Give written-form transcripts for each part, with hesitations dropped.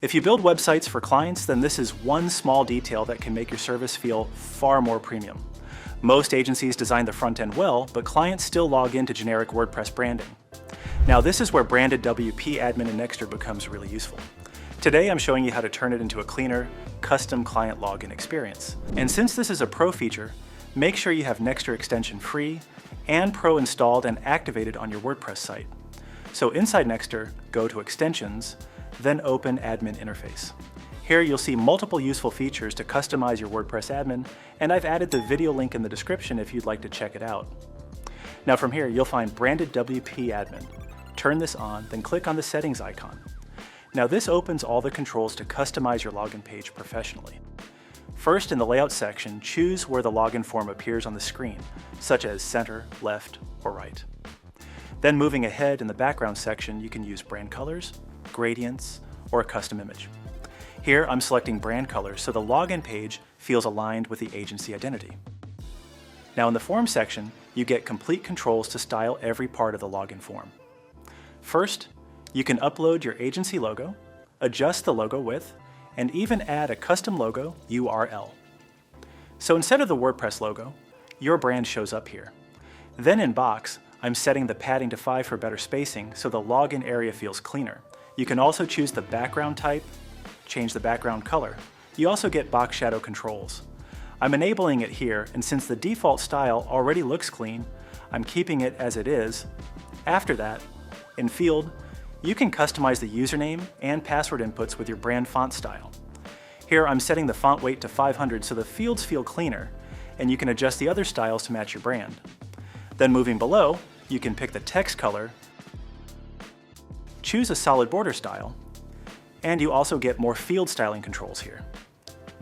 If you build websites for clients, then this is one small detail that can make your service feel far more premium. Most agencies design the front end well, but clients still log into generic WordPress branding. Now this is where branded WP admin in Nextr becomes really useful. Today I'm showing you how to turn it into a cleaner, custom client login experience. And since this is a Pro feature, make sure you have Nextr extension free and Pro installed and activated on your WordPress site. So inside Nextr, go to Extensions, then open Admin Interface. Here you'll see multiple useful features to customize your WordPress admin, and I've added the video link in the description if you'd like to check it out. Now from here you'll find Branded WP Admin. Turn this on, then click on the settings icon. Now this opens all the controls to customize your login page professionally. First, in the layout section, choose where the login form appears on the screen, such as center, left, or right. Then moving ahead in the background section, you can use brand colors, gradients, or a custom image. Here I'm selecting brand colors so the login page feels aligned with the agency identity. Now in the form section, you get complete controls to style every part of the login form. First, you can upload your agency logo, adjust the logo width, and even add a custom logo URL. So instead of the WordPress logo, your brand shows up here. Then in box, I'm setting the padding to 5 for better spacing so the login area feels cleaner. You can also choose the background type, change the background color. You also get box shadow controls. I'm enabling it here, and since the default style already looks clean, I'm keeping it as it is. After that, in Field, you can customize the username and password inputs with your brand font style. Here I'm setting the font weight to 500 so the fields feel cleaner, and you can adjust the other styles to match your brand. Then moving below, you can pick the text color, choose a solid border style, and you also get more field styling controls here.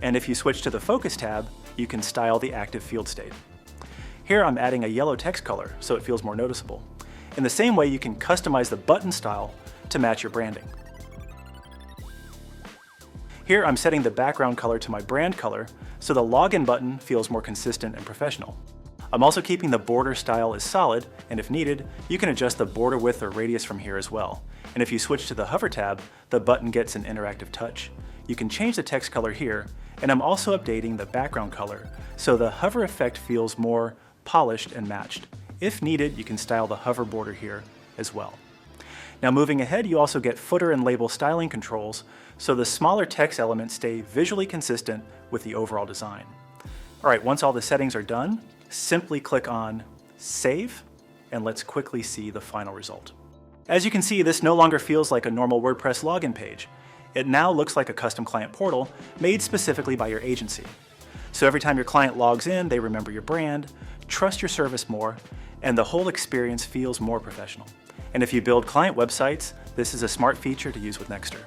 And if you switch to the Focus tab, you can style the active field state. Here I'm adding a yellow text color so it feels more noticeable. In the same way, you can customize the button style to match your branding. Here I'm setting the background color to my brand color so the login button feels more consistent and professional. I'm also keeping the border style as solid, and if needed, you can adjust the border width or radius from here as well. And if you switch to the Hover tab, the button gets an interactive touch. You can change the text color here, and I'm also updating the background color so the hover effect feels more polished and matched. If needed, you can style the hover border here as well. Now moving ahead, you also get footer and label styling controls so the smaller text elements stay visually consistent with the overall design. All right, once all the settings are done, simply click on Save, and let's quickly see the final result. As you can see, this no longer feels like a normal WordPress login page. It now looks like a custom client portal made specifically by your agency. So every time your client logs in, they remember your brand, trust your service more, and the whole experience feels more professional. And if you build client websites, this is a smart feature to use with Nextr.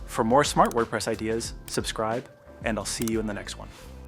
For more smart WordPress ideas, subscribe, and I'll see you in the next one.